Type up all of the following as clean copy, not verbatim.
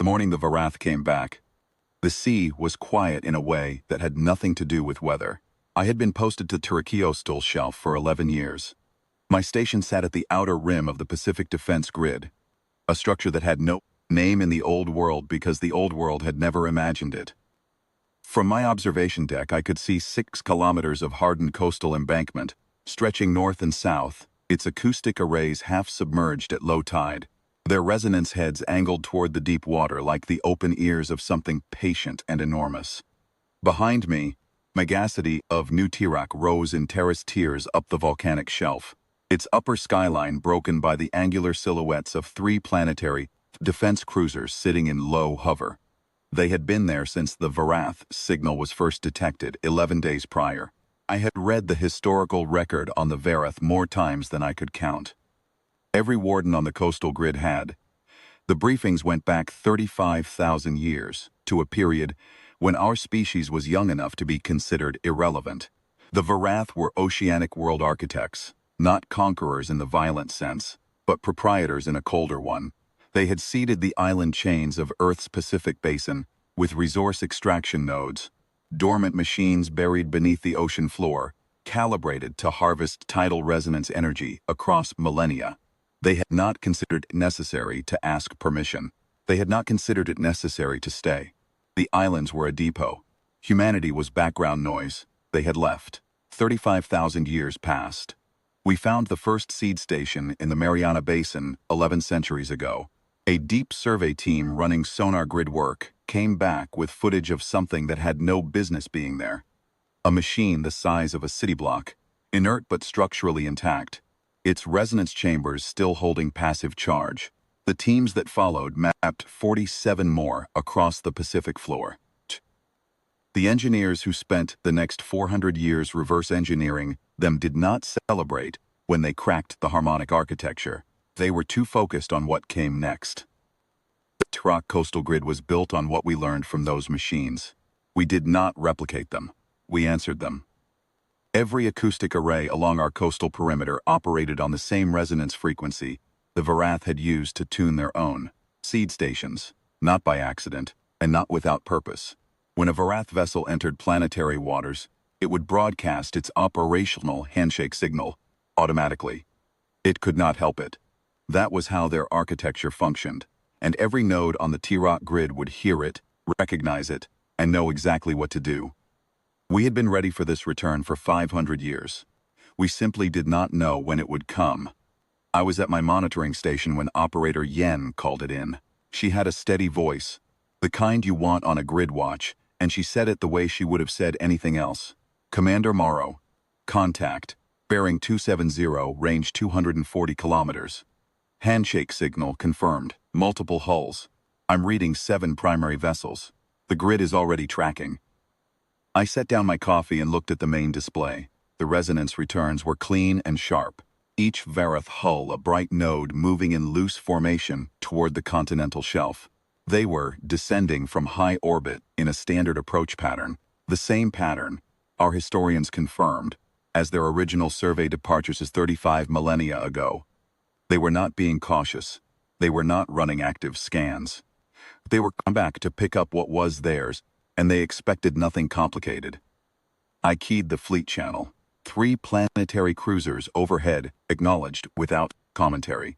The morning the Varath came back, the sea was quiet in a way that had nothing to do with weather. I had been posted to Turkeyostal Shelf for 11 years. My station sat at the outer rim of the Pacific Defense Grid, a structure that had no name in the Old World because the Old World had never imagined it. From my observation deck, I could see 6 kilometers of hardened coastal embankment, stretching north and south, its acoustic arrays half submerged at low tide, their resonance heads angled toward the deep water like the open ears of something patient and enormous. Behind me, Megacity of New Tirak rose in terraced tiers up the volcanic shelf, its upper skyline broken by the angular silhouettes of 3 planetary defense cruisers sitting in low hover. They had been there since the Varath signal was first detected 11 days prior. I had read the historical record on the Varath more times than I could count. Every warden on the coastal grid had. The briefings went back 35,000 years, to a period when our species was young enough to be considered irrelevant. The Varath were oceanic world architects, not conquerors in the violent sense, but proprietors in a colder one. They had seeded the island chains of Earth's Pacific Basin with resource extraction nodes, dormant machines buried beneath the ocean floor, calibrated to harvest tidal resonance energy across millennia. They had not considered it necessary to ask permission. They had not considered it necessary to stay. The islands were a depot. Humanity was background noise. They had left. 35,000 years passed. We found the first seed station in the Mariana Basin 11 centuries ago. A deep survey team running sonar grid work came back with footage of something that had no business being there. A machine the size of a city block, inert but structurally intact, its resonance chambers still holding passive charge. The teams that followed mapped 47 more across the Pacific floor. The engineers who spent the next 400 years reverse engineering them did not celebrate when they cracked the harmonic architecture. They were too focused on what came next. The Tirak coastal grid was built on what we learned from those machines. We did not replicate them. We answered them. Every acoustic array along our coastal perimeter operated on the same resonance frequency the Varath had used to tune their own seed stations, not by accident, and not without purpose. When a Varath vessel entered planetary waters, it would broadcast its operational handshake signal automatically. It could not help it. That was how their architecture functioned, and every node on the Tirak grid would hear it, recognize it, and know exactly what to do. We had been ready for this return for 500 years. We simply did not know when it would come. I was at my monitoring station when Operator Yen called it in. She had a steady voice, the kind you want on a grid watch, and she said it the way she would have said anything else. Commander Morrow. Contact. Bearing 270, range 240 kilometers. Handshake signal confirmed. Multiple hulls. I'm reading 7 primary vessels. The grid is already tracking. I set down my coffee and looked at the main display. The resonance returns were clean and sharp. Each Varath hull a bright node moving in loose formation toward the continental shelf. They were descending from high orbit in a standard approach pattern. The same pattern, our historians confirmed, as their original survey departures as 35 millennia ago. They were not being cautious. They were not running active scans. They were come back to pick up what was theirs, and they expected nothing complicated. I keyed the fleet channel. 3 planetary cruisers overhead acknowledged without commentary.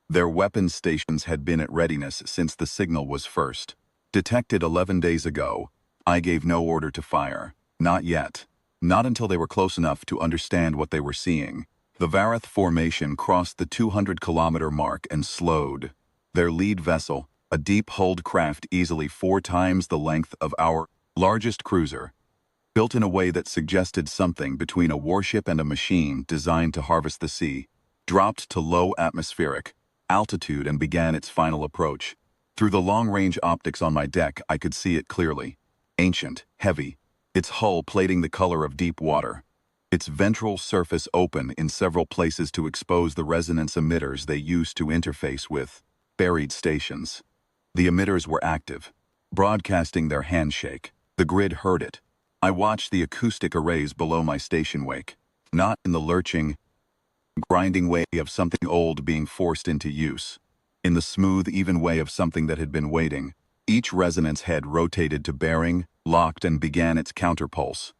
Their weapons stations had been at readiness since the signal was first detected 11 days ago. I gave no order to fire. Not yet. Not until they were close enough to understand what they were seeing. The Varath formation crossed the 200-kilometer mark and slowed. Their lead vessel, a deep-hulled craft easily 4 times the length of our largest cruiser, built in a way that suggested something between a warship and a machine designed to harvest the sea, dropped to low atmospheric altitude and began its final approach. Through the long-range optics on my deck, I could see it clearly. Ancient, heavy, its hull plating the color of deep water. Its ventral surface open in several places to expose the resonance emitters they used to interface with buried stations. The emitters were active, broadcasting their handshake. The grid heard it. I watched the acoustic arrays below my station wake, not in the lurching, grinding way of something old being forced into use, In the smooth, even way of something that had been waiting, each resonance head rotated to bearing, locked, and began its counterpulse.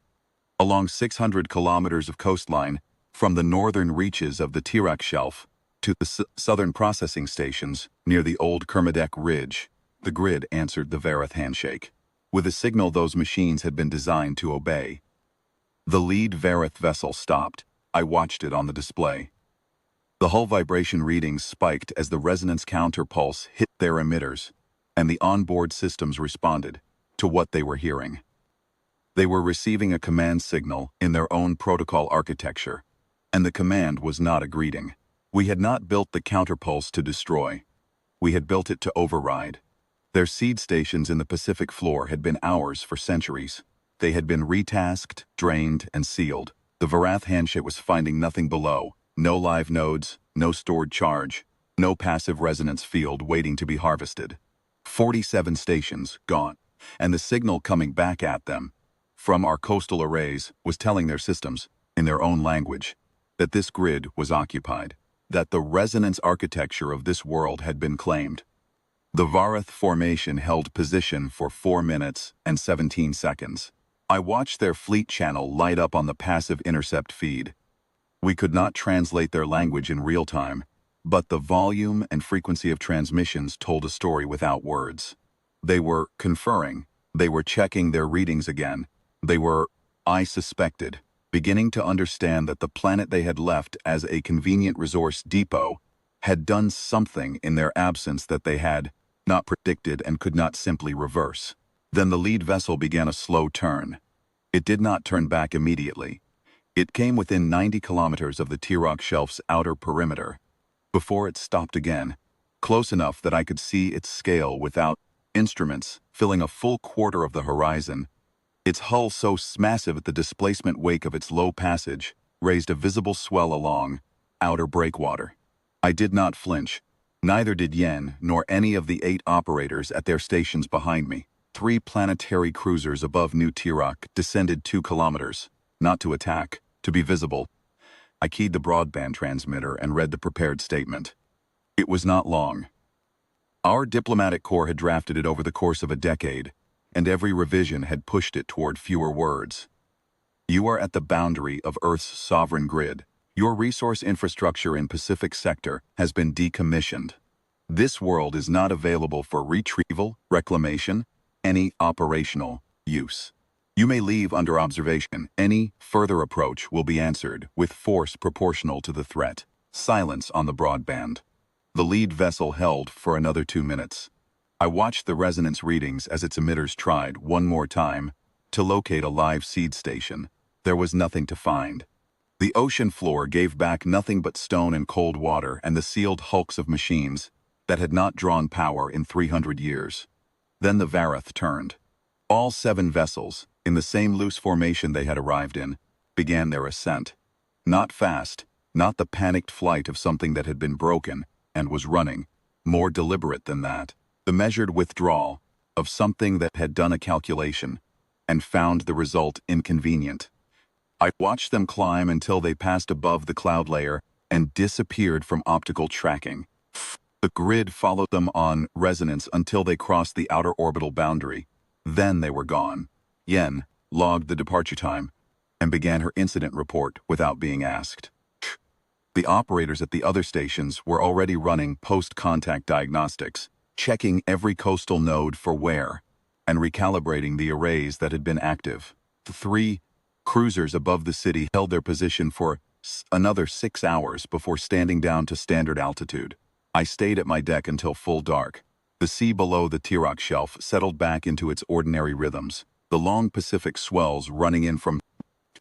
Along 600 kilometers of coastline, from the northern reaches of the Tirak Shelf to the southern processing stations near the old Kermadec Ridge, the grid answered the Varath handshake, with a signal those machines had been designed to obey. The lead Varath vessel stopped. I watched it on the display. The hull vibration readings spiked as the resonance counterpulse hit their emitters, and the onboard systems responded to what they were hearing. They were receiving a command signal in their own protocol architecture, and the command was not a greeting. We had not built the counterpulse to destroy. We had built it to override. Their seed stations in the Pacific floor had been ours for centuries. They had been retasked, drained, and sealed. The Varath handshake was finding nothing below. No live nodes, no stored charge, no passive resonance field waiting to be harvested. 47 stations gone, and the signal coming back at them from our coastal arrays was telling their systems, in their own language, that this grid was occupied, that the resonance architecture of this world had been claimed. The Varath formation held position for 4 minutes and 17 seconds. I watched their fleet channel light up on the passive intercept feed. We could not translate their language in real time, but the volume and frequency of transmissions told a story without words. They were conferring. They were checking their readings again. They were, I suspected, beginning to understand that the planet they had left as a convenient resource depot had done something in their absence that they had not predicted and could not simply reverse. Then the lead vessel began a slow turn. It did not turn back immediately. It came within 90 kilometers of the Tirak Shelf's outer perimeter, before it stopped again, close enough that I could see its scale without instruments filling a full quarter of the horizon. Its hull so massive that the displacement wake of its low passage raised a visible swell along outer breakwater. I did not flinch. Neither did Yen nor any of the 8 operators at their stations behind me. 3 planetary cruisers above New Tirak descended 2 kilometers. Not to attack, to be visible. I keyed the broadband transmitter and read the prepared statement. It was not long. Our diplomatic corps had drafted it over the course of a decade, and every revision had pushed it toward fewer words. You are at the boundary of Earth's sovereign grid. Your resource infrastructure in Pacific sector has been decommissioned. This world is not available for retrieval, reclamation, any operational use. You may leave under observation. Any further approach will be answered with force proportional to the threat. Silence on the broadband. The lead vessel held for another 2 minutes. I watched the resonance readings as its emitters tried, one more time, to locate a live seed station. There was nothing to find. The ocean floor gave back nothing but stone and cold water and the sealed hulks of machines that had not drawn power in 300 years. Then the Varath turned. All 7 vessels, in the same loose formation they had arrived in, began their ascent. Not fast, not the panicked flight of something that had been broken and was running, more deliberate than that. The measured withdrawal of something that had done a calculation and found the result inconvenient. I watched them climb until they passed above the cloud layer and disappeared from optical tracking. The grid followed them on resonance until they crossed the outer orbital boundary. Then they were gone. Yen logged the departure time and began her incident report without being asked. The operators at the other stations were already running post-contact diagnostics, checking every coastal node for wear, and recalibrating the arrays that had been active. The 3 cruisers above the city held their position for another 6 hours before standing down to standard altitude. I stayed at my deck until full dark. The sea below the Tirak Shelf settled back into its ordinary rhythms, the long Pacific swells running in from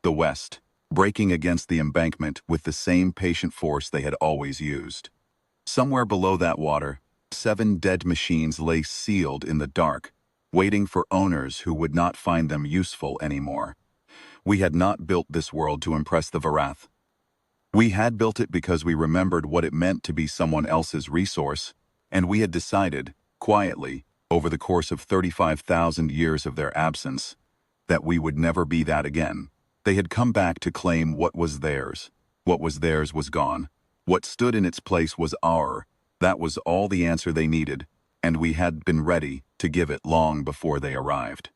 the west, breaking against the embankment with the same patient force they had always used. Somewhere below that water, 7 dead machines lay sealed in the dark, waiting for owners who would not find them useful anymore. We had not built this world to impress the Varath. We had built it because we remembered what it meant to be someone else's resource, and we had decided, quietly, over the course of 35,000 years of their absence, that we would never be that again. They had come back to claim what was theirs. What was theirs was gone. What stood in its place was our, That was all the answer they needed, and we had been ready to give it long before they arrived.